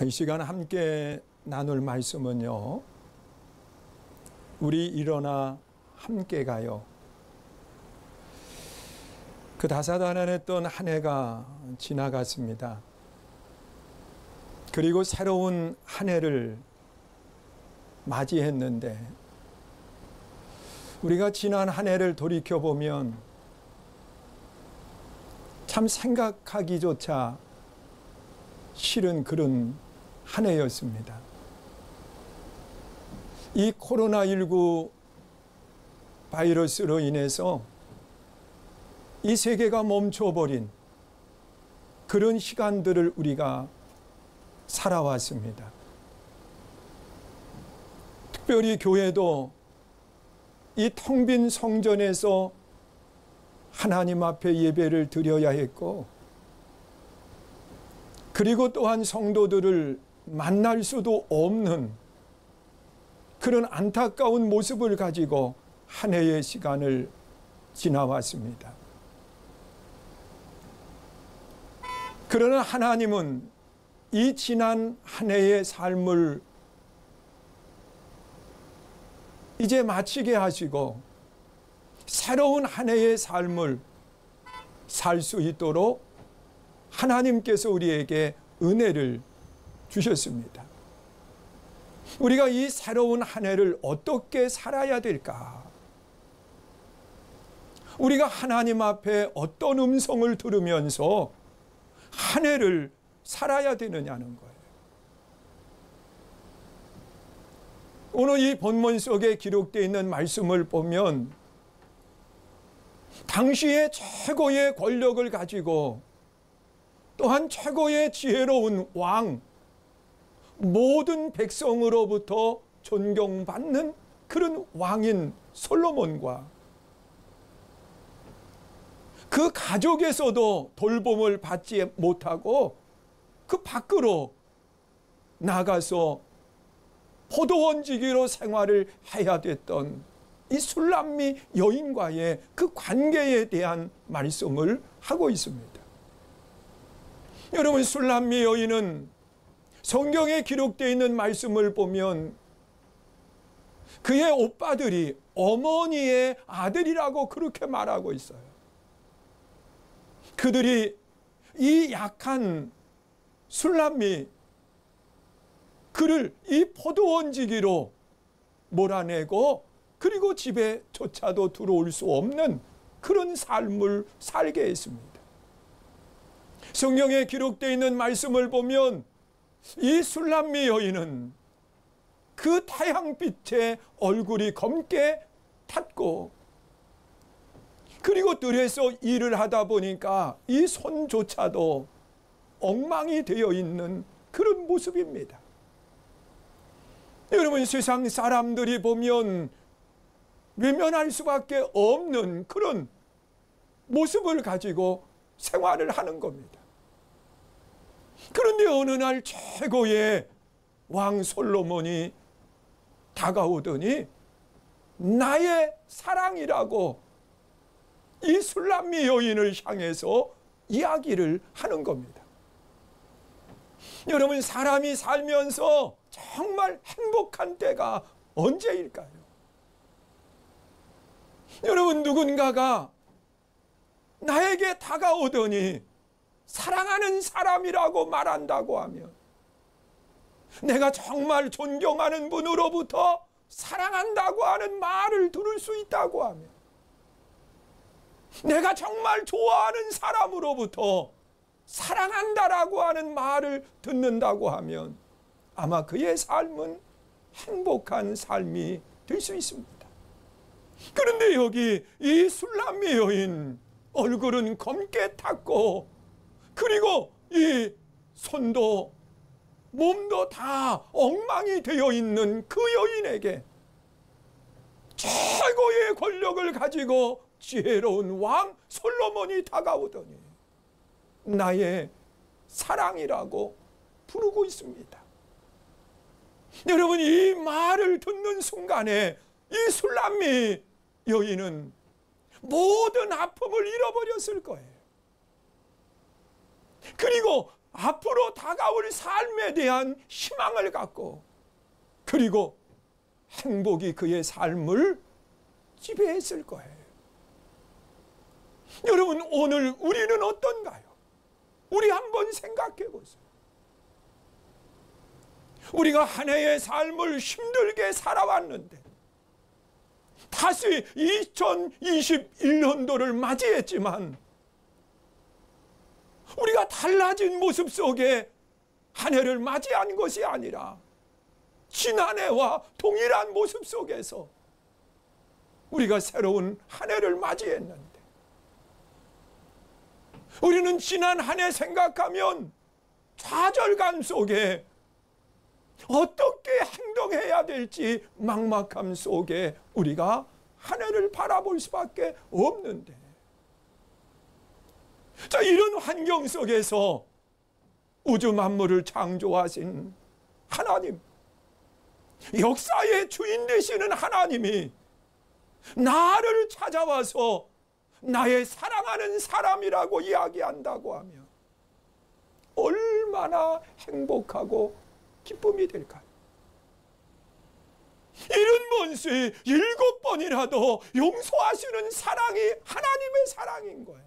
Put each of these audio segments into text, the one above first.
이 시간 함께 나눌 말씀은요, 우리 일어나 함께 가요. 그 다사다난했던 한 해가 지나갔습니다. 그리고 새로운 한 해를 맞이했는데, 우리가 지난 한 해를 돌이켜보면 참 생각하기조차 싫은 그런 한 해였습니다. 이 코로나19 바이러스로 인해서 이 세계가 멈춰버린 그런 시간들을 우리가 살아왔습니다. 특별히 교회도 이 텅 빈 성전에서 하나님 앞에 예배를 드려야 했고, 그리고 또한 성도들을 만날 수도 없는 그런 안타까운 모습을 가지고 한 해의 시간을 지나왔습니다. 그러나 하나님은 이 지난 한 해의 삶을 이제 마치게 하시고 새로운 한 해의 삶을 살 수 있도록 하나님께서 우리에게 은혜를 주셨습니다. 우리가 이 새로운 한 해를 어떻게 살아야 될까? 우리가 하나님 앞에 어떤 음성을 들으면서 한 해를 살아야 되느냐는 거예요. 오늘 이 본문 속에 기록되어 있는 말씀을 보면 당시의 최고의 권력을 가지고 또한 최고의 지혜로운 왕, 모든 백성으로부터 존경받는 그런 왕인 솔로몬과 그 가족에서도 돌봄을 받지 못하고 그 밖으로 나가서 포도원지기로 생활을 해야 됐던 이 술람미 여인과의 그 관계에 대한 말씀을 하고 있습니다. 여러분, 술람미 여인은 성경에 기록되어 있는 말씀을 보면 그의 오빠들이 어머니의 아들이라고 그렇게 말하고 있어요. 그들이 이 약한 술람미, 그를 이 포도원지기로 몰아내고 그리고 집에조차도 들어올 수 없는 그런 삶을 살게 했습니다. 성경에 기록되어 있는 말씀을 보면 이 술람미 여인은 그 태양빛에 얼굴이 검게 탔고, 그리고 들에서 일을 하다 보니까 이 손조차도 엉망이 되어 있는 그런 모습입니다. 여러분, 세상 사람들이 보면 외면할 수밖에 없는 그런 모습을 가지고 생활을 하는 겁니다. 그런데 어느 날 최고의 왕 솔로몬이 다가오더니 나의 사랑이라고 이 술람미 여인을 향해서 이야기를 하는 겁니다. 여러분, 사람이 살면서 정말 행복한 때가 언제일까요? 여러분, 누군가가 나에게 다가오더니 사랑하는 사람이라고 말한다고 하면, 내가 정말 존경하는 분으로부터 사랑한다고 하는 말을 들을 수 있다고 하면, 내가 정말 좋아하는 사람으로부터 사랑한다라고 하는 말을 듣는다고 하면 아마 그의 삶은 행복한 삶이 될 수 있습니다. 그런데 여기 이 술람미 여인, 얼굴은 검게 탔고 그리고 이 손도 몸도 다 엉망이 되어 있는 그 여인에게 최고의 권력을 가지고 지혜로운 왕 솔로몬이 다가오더니 나의 사랑이라고 부르고 있습니다. 여러분, 이 말을 듣는 순간에 이 술람미 여인은 모든 아픔을 잃어버렸을 거예요. 그리고 앞으로 다가올 삶에 대한 희망을 갖고, 그리고 행복이 그의 삶을 지배했을 거예요. 여러분, 오늘 우리는 어떤가요? 우리 한번 생각해 보세요. 우리가 한 해의 삶을 힘들게 살아왔는데 다시 2021년도를 맞이했지만 우리가 달라진 모습 속에 한 해를 맞이한 것이 아니라 지난해와 동일한 모습 속에서 우리가 새로운 한 해를 맞이했는데, 우리는 지난 한 해 생각하면 좌절감 속에 어떻게 행동해야 될지 막막함 속에 우리가 한 해를 바라볼 수밖에 없는데, 자, 이런 환경 속에서 우주 만물을 창조하신 하나님, 역사의 주인 되시는 하나님이 나를 찾아와서 나의 사랑하는 사람이라고 이야기한다고 하면 얼마나 행복하고 기쁨이 될까요? 이런 먼수에 7번이라도 용서하시는 사랑이 하나님의 사랑인 거예요.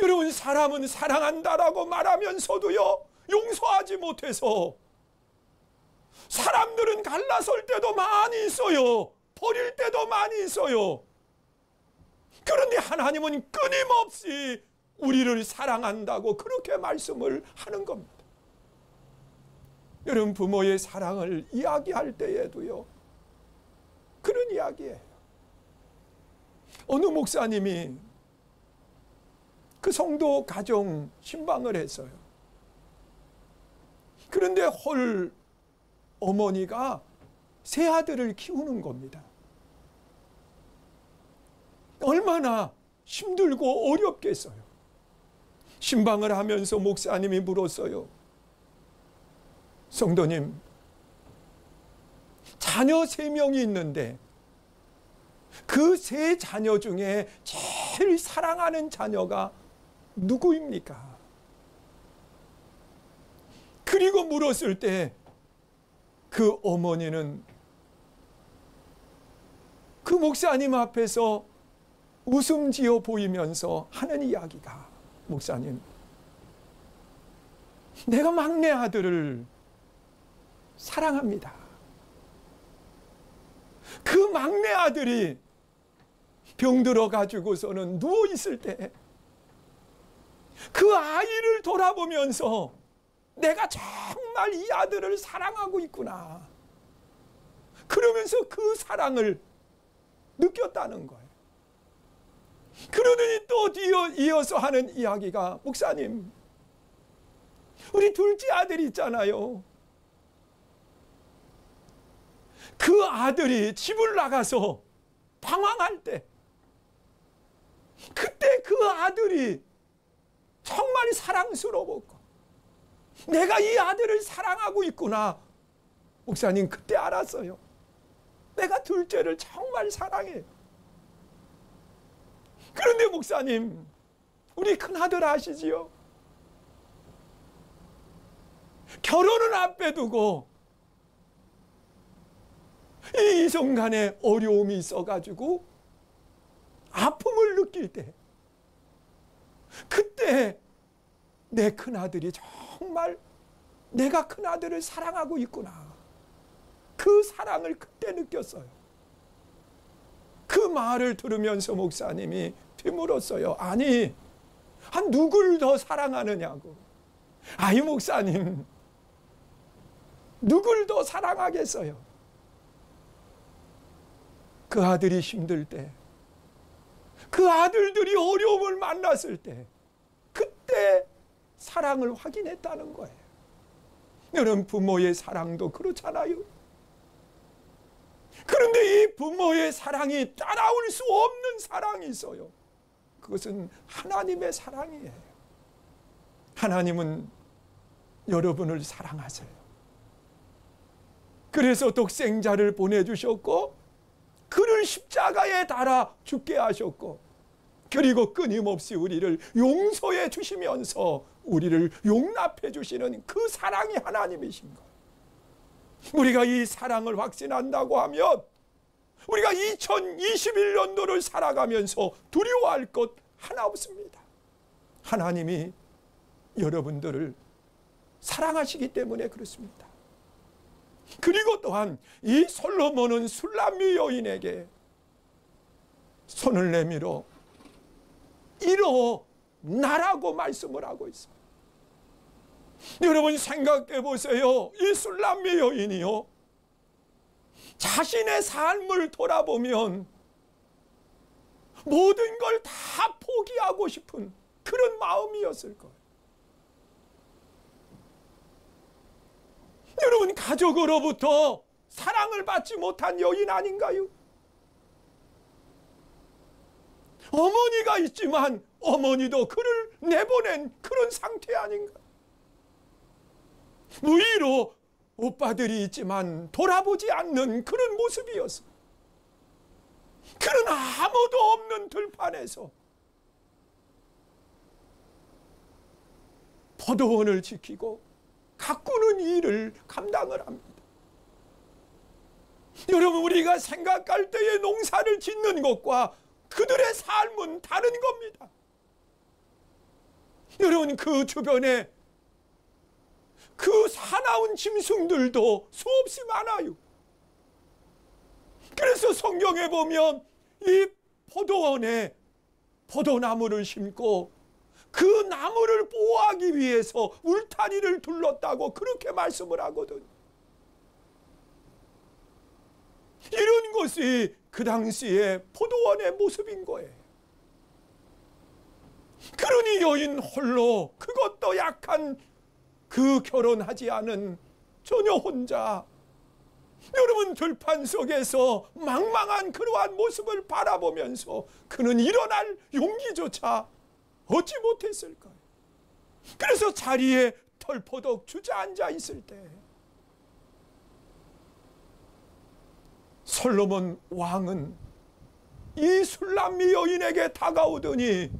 여러분, 사람은 사랑한다라고 말하면서도요, 용서하지 못해서 사람들은 갈라설 때도 많이 있어요. 버릴 때도 많이 있어요. 그런데 하나님은 끊임없이 우리를 사랑한다고 그렇게 말씀을 하는 겁니다. 여러분, 부모의 사랑을 이야기할 때에도요, 그런 이야기예요. 어느 목사님이 그 성도 가정 신방을 했어요. 그런데 홀 어머니가 세 아들을 키우는 겁니다. 얼마나 힘들고 어렵겠어요. 신방을 하면서 목사님이 물었어요. 성도님, 자녀 3명이 있는데 그 3 자녀 중에 제일 사랑하는 자녀가 누구입니까? 그리고 물었을 때 그 어머니는 그 목사님 앞에서 웃음 지어 보이면서 하는 이야기가, 목사님, 내가 막내 아들을 사랑합니다. 그 막내 아들이 병들어 가지고서는 누워 있을 때 그 아이를 돌아보면서 내가 정말 이 아들을 사랑하고 있구나, 그러면서 그 사랑을 느꼈다는 거예요. 그러더니 또 이어서 하는 이야기가, 목사님, 우리 둘째 아들이 있잖아요. 그 아들이 집을 나가서 방황할 때, 그때 그 아들이 정말 사랑스러웠고 내가 이 아들을 사랑하고 있구나, 목사님, 그때 알았어요. 내가 둘째를 정말 사랑해요. 그런데 목사님, 우리 큰아들 아시지요? 결혼을 앞에 두고 이 이성간에 어려움이 있어가지고 아픔을 느낄 때, 그때 내 큰아들이 정말 내가 큰아들을 사랑하고 있구나, 그 사랑을 그때 느꼈어요. 그 말을 들으면서 목사님이 되물었어요. 아니, 누굴 더 사랑하느냐고. 아이, 목사님, 누굴 더 사랑하겠어요? 그 아들이 힘들 때, 그 아들들이 어려움을 만났을 때, 그때 사랑을 확인했다는 거예요. 여러분, 부모의 사랑도 그렇잖아요. 그런데 이 부모의 사랑이 따라올 수 없는 사랑이 있어요. 그것은 하나님의 사랑이에요. 하나님은 여러분을 사랑하세요. 그래서 독생자를 보내주셨고 그를 십자가에 달아 죽게 하셨고, 그리고 끊임없이 우리를 용서해 주시면서 우리를 용납해 주시는 그 사랑이 하나님이신 거예요. 우리가 이 사랑을 확신한다고 하면 우리가 2021년도를 살아가면서 두려워할 것 하나 없습니다. 하나님이 여러분들을 사랑하시기 때문에 그렇습니다. 그리고 또한 이 솔로몬은 술람미 여인에게 손을 내밀어 일어나라고 말씀을 하고 있어요. 여러분 생각해 보세요. 이 술람미 여인이요, 자신의 삶을 돌아보면 모든 걸 다 포기하고 싶은 그런 마음이었을 거예요. 여러분, 가족으로부터 사랑을 받지 못한 여인 아닌가요? 어머니가 있지만 어머니도 그를 내보낸 그런 상태 아닌가? 무의로 오빠들이 있지만 돌아보지 않는 그런 모습이었어. 그런 아무도 없는 들판에서 포도원을 지키고 가꾸는 일을 감당을 합니다. 여러분, 우리가 생각할 때의 농사를 짓는 것과 그들의 삶은 다른 겁니다. 여러분, 그 주변에 그 사나운 짐승들도 수없이 많아요. 그래서 성경에 보면 이 포도원에 포도나무를 심고 그 나무를 보호하기 위해서 울타리를 둘렀다고 그렇게 말씀을 하거든. 이런 것이 그 당시의 포도원의 모습인 거예요. 그러니 여인 홀로, 그것도 약한 그 결혼하지 않은 처녀 혼자, 여러분 들판 속에서 망망한 그러한 모습을 바라보면서 그는 일어날 용기조차 얻지 못했을까요? 그래서 자리에 털포덕 주저앉아 있을 때 솔로몬 왕은 이 술람미 여인에게 다가오더니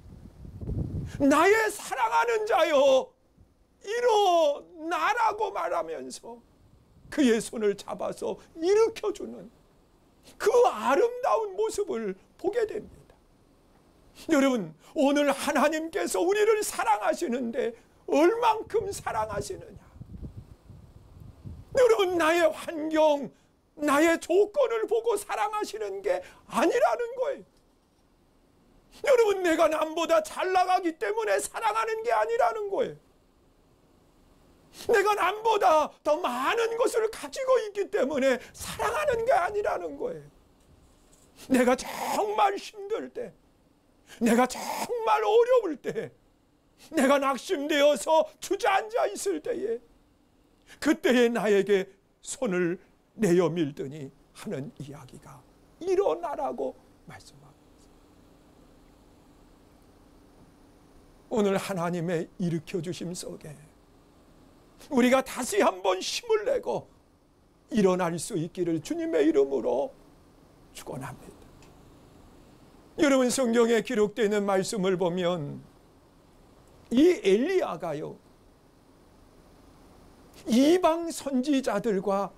나의 사랑하는 자여 일어나라고 말하면서 그의 손을 잡아서 일으켜주는 그 아름다운 모습을 보게 됩니다. 여러분, 오늘 하나님께서 우리를 사랑하시는데 얼만큼 사랑하시느냐? 여러분, 나의 환경, 나의 조건을 보고 사랑하시는 게 아니라는 거예요. 여러분, 내가 남보다 잘 나가기 때문에 사랑하는 게 아니라는 거예요. 내가 남보다 더 많은 것을 가지고 있기 때문에 사랑하는 게 아니라는 거예요. 내가 정말 힘들 때, 내가 정말 어려울 때, 내가 낙심되어서 주저앉아 있을 때에, 그때에 나에게 손을 내어 밀더니 하는 이야기가 일어나라고 말씀합니다. 오늘 하나님의 일으켜주심 속에 우리가 다시 한번 힘을 내고 일어날 수 있기를 주님의 이름으로 축원합니다. 여러분, 성경에 기록되어 있는 말씀을 보면 이 엘리야가요, 이방 선지자들과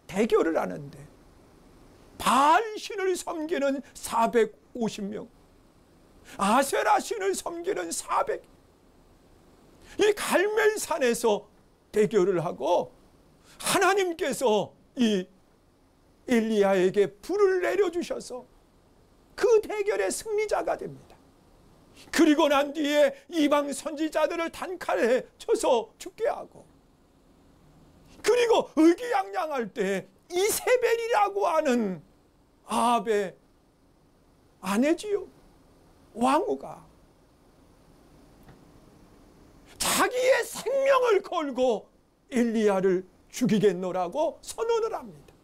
대결을 하는데 바알 신을 섬기는 450명, 아세라 신을 섬기는 400, 이 갈멜산에서 대결을 하고 하나님께서 이 엘리야에게 불을 내려주셔서 그 대결의 승리자가 됩니다. 그리고 난 뒤에 이방 선지자들을 단칼에 쳐서 죽게 하고, 그리고 의기양양할 때 이세벨이라고 하는 아합의 아내지요, 왕후가 자기의 생명을 걸고 엘리야를 죽이겠노라고 선언을 합니다.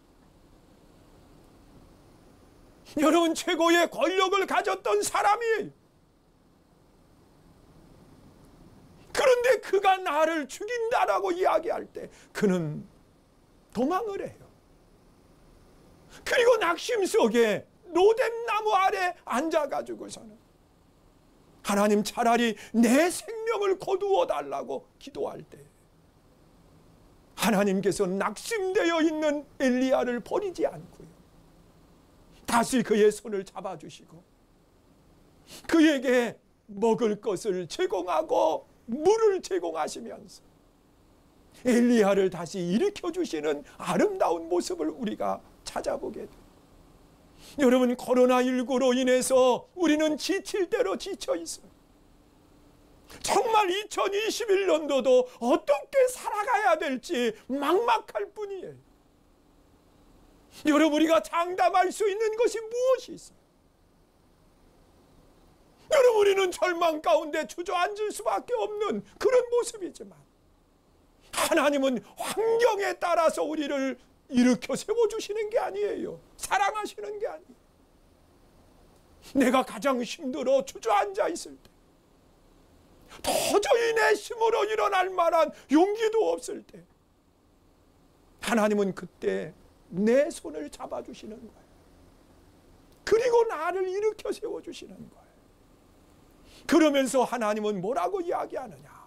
여러분, 최고의 권력을 가졌던 사람이, 그런데 그가 나를 죽인다라고 이야기할 때 그는 도망을 해요. 그리고 낙심 속에 로뎀나무 아래 앉아가지고서는 하나님, 차라리 내 생명을 거두어 달라고 기도할 때 하나님께서 낙심되어 있는 엘리야를 버리지 않고요, 다시 그의 손을 잡아주시고 그에게 먹을 것을 제공하고 물을 제공하시면서 엘리야를 다시 일으켜주시는 아름다운 모습을 우리가 찾아보게 됩니다. 여러분, 코로나19로 인해서 우리는 지칠 대로 지쳐 있어요. 정말 2021년도도 어떻게 살아가야 될지 막막할 뿐이에요. 여러분, 우리가 장담할 수 있는 것이 무엇이 있어요? 여러분, 우리는 절망 가운데 주저앉을 수밖에 없는 그런 모습이지만 하나님은 환경에 따라서 우리를 일으켜 세워주시는 게 아니에요. 사랑하시는 게 아니에요. 내가 가장 힘들어 주저앉아 있을 때, 도저히 내 힘으로 일어날 만한 용기도 없을 때, 하나님은 그때 내 손을 잡아주시는 거예요. 그리고 나를 일으켜 세워주시는 거예요. 그러면서 하나님은 뭐라고 이야기하느냐?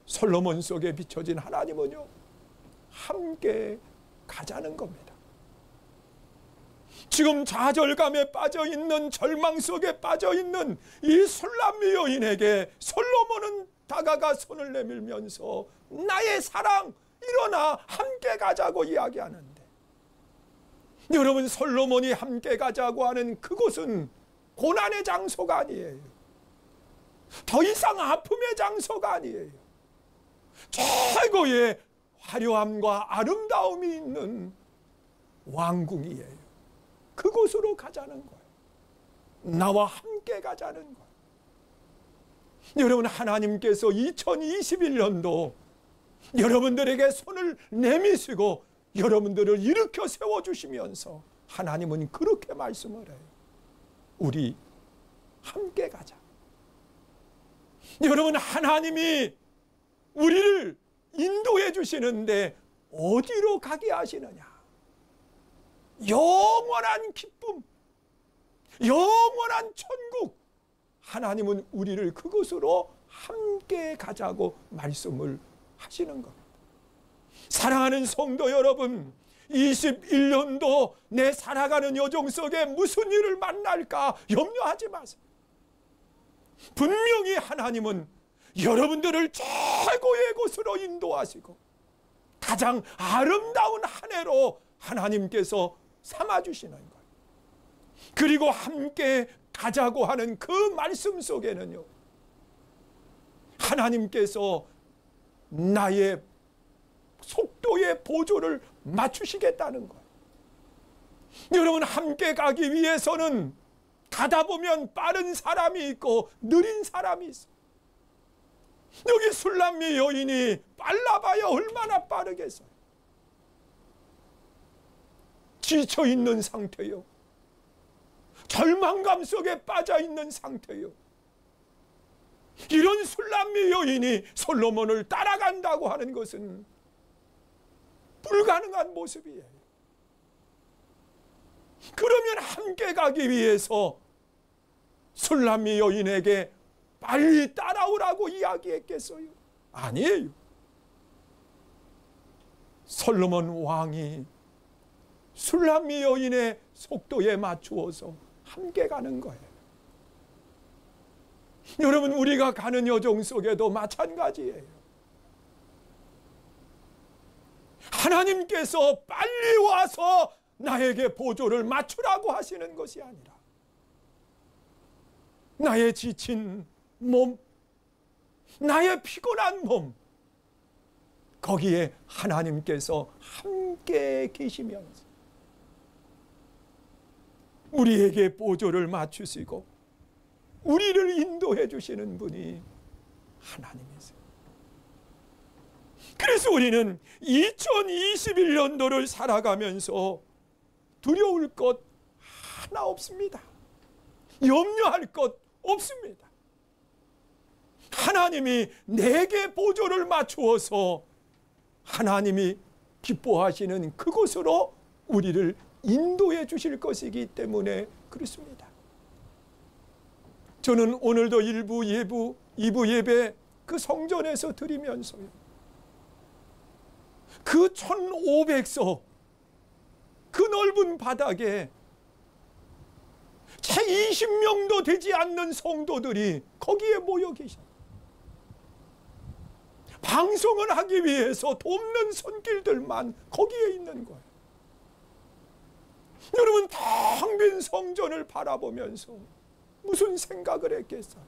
솔로몬 속에 비춰진 하나님은요, 함께 가자는 겁니다. 지금 좌절감에 빠져있는, 절망 속에 빠져있는 이 술람미 여인에게 솔로몬은 다가가 손을 내밀면서 나의 사랑, 일어나 함께 가자고 이야기하는데, 여러분, 솔로몬이 함께 가자고 하는 그곳은 고난의 장소가 아니에요. 더 이상 아픔의 장소가 아니에요. 최고의 화려함과 아름다움이 있는 왕궁이에요. 그곳으로 가자는 거예요. 나와 함께 가자는 거예요. 여러분, 하나님께서 2021년도 여러분들에게 손을 내미시고 여러분들을 일으켜 세워주시면서 하나님은 그렇게 말씀을 해요. 우리 함께 가자. 여러분, 하나님이 우리를 인도해 주시는데 어디로 가게 하시느냐? 영원한 기쁨, 영원한 천국. 하나님은 우리를 그곳으로 함께 가자고 말씀을 하시는 겁니다. 사랑하는 성도 여러분, 21년도 내 살아가는 여정 속에 무슨 일을 만날까 염려하지 마세요. 분명히 하나님은 여러분들을 최고의 곳으로 인도하시고 가장 아름다운 한 해로 하나님께서 삼아주시는 거예요. 그리고 함께 가자고 하는 그 말씀 속에는요, 하나님께서 나의 속도의 보조를 맞추시겠다는 거예요. 여러분, 함께 가기 위해서는 가다 보면 빠른 사람이 있고 느린 사람이 있어요. 여기 술람미 여인이 빨라봐야 얼마나 빠르겠어요. 지쳐있는 상태요, 절망감 속에 빠져있는 상태요, 이런 술람미 여인이 솔로몬을 따라간다고 하는 것은 불가능한 모습이에요. 그러면 함께 가기 위해서 술람미 여인에게 빨리 따라오라고 이야기했겠어요? 아니에요. 솔로몬 왕이 술람미 여인의 속도에 맞추어서 함께 가는 거예요. 여러분, 우리가 가는 여정 속에도 마찬가지예요. 하나님께서 빨리 와서 나에게 보조를 맞추라고 하시는 것이 아니라 나의 지친 몸, 나의 피곤한 몸, 거기에 하나님께서 함께 계시면서 우리에게 보조를 맞추시고 우리를 인도해 주시는 분이 하나님이세요. 그래서 우리는 2021년도를 살아가면서 두려울 것 하나 없습니다. 염려할 것 없습니다. 하나님이 내게 보조를 맞추어서 하나님이 기뻐하시는 그곳으로 우리를 인도해 주실 것이기 때문에 그렇습니다. 저는 오늘도 1부, 2부 예배 그 성전에서 드리면서요, 그 1500석 그 넓은 바닥에 채 20명도 되지 않는 성도들이 거기에 모여 계셔. 방송을 하기 위해서 돕는 손길들만 거기에 있는 거예요. 여러분, 텅 빈 성전을 바라보면서 무슨 생각을 했겠어요?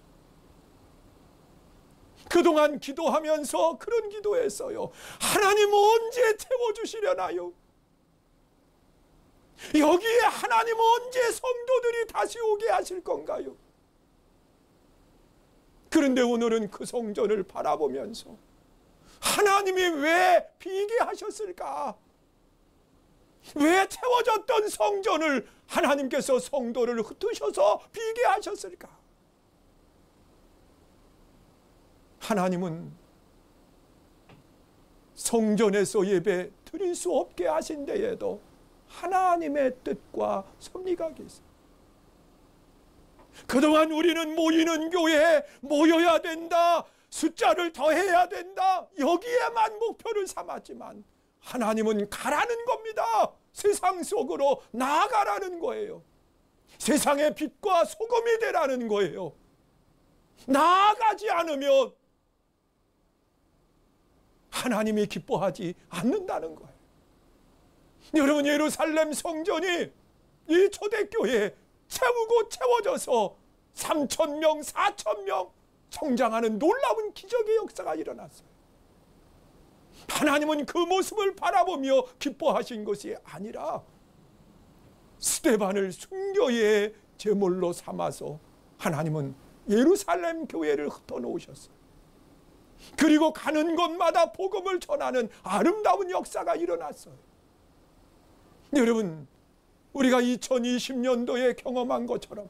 그동안 기도하면서 그런 기도했어요. 하나님 언제 채워주시려나요? 여기에 하나님 언제 성도들이 다시 오게 하실 건가요? 그런데 오늘은 그 성전을 바라보면서 하나님이 왜 비게 하셨을까? 왜 채워졌던 성전을 하나님께서 성도를 흩으셔서 비게 하셨을까? 하나님은 성전에서 예배 드릴 수 없게 하신 데에도 하나님의 뜻과 섭리가 계세요. 그동안 우리는 모이는 교회에 모여야 된다, 숫자를 더해야 된다, 여기에만 목표를 삼았지만 하나님은 가라는 겁니다. 세상 속으로 나아가라는 거예요. 세상의 빛과 소금이 되라는 거예요. 나아가지 않으면 하나님이 기뻐하지 않는다는 거예요. 여러분, 예루살렘 성전이 이 초대교회에 채우고 채워져서 3,000명, 4,000명 성장하는 놀라운 기적의 역사가 일어났어요. 하나님은 그 모습을 바라보며 기뻐하신 것이 아니라 스데반을 순교의 제물로 삼아서 하나님은 예루살렘 교회를 흩어놓으셨어요. 그리고 가는 곳마다 복음을 전하는 아름다운 역사가 일어났어요. 여러분, 우리가 2020년도에 경험한 것처럼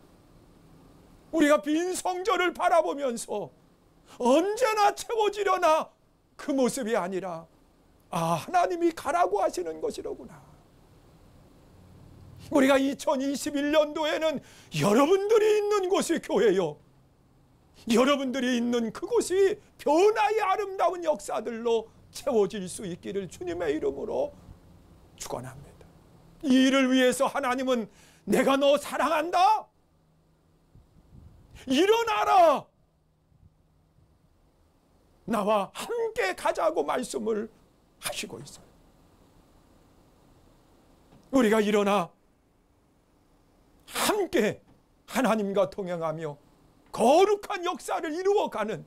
우리가 빈 성전을 바라보면서 언제나 채워지려나 그 모습이 아니라, 하나님이 가라고 하시는 것이로구나. 우리가 2021년도에는 여러분들이 있는 곳이 교회요, 여러분들이 있는 그곳이 변화의 아름다운 역사들로 채워질 수 있기를 주님의 이름으로 축원합니다. 이 일을 위해서 하나님은 내가 너 사랑한다, 일어나라, 나와 함께 가자고 말씀을 하시고 있어요. 우리가 일어나 함께 하나님과 동행하며 거룩한 역사를 이루어가는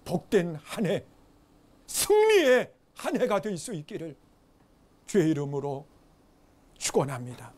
복된 한 해, 승리의 한 해가 될 수 있기를 주의 이름으로 축원합니다.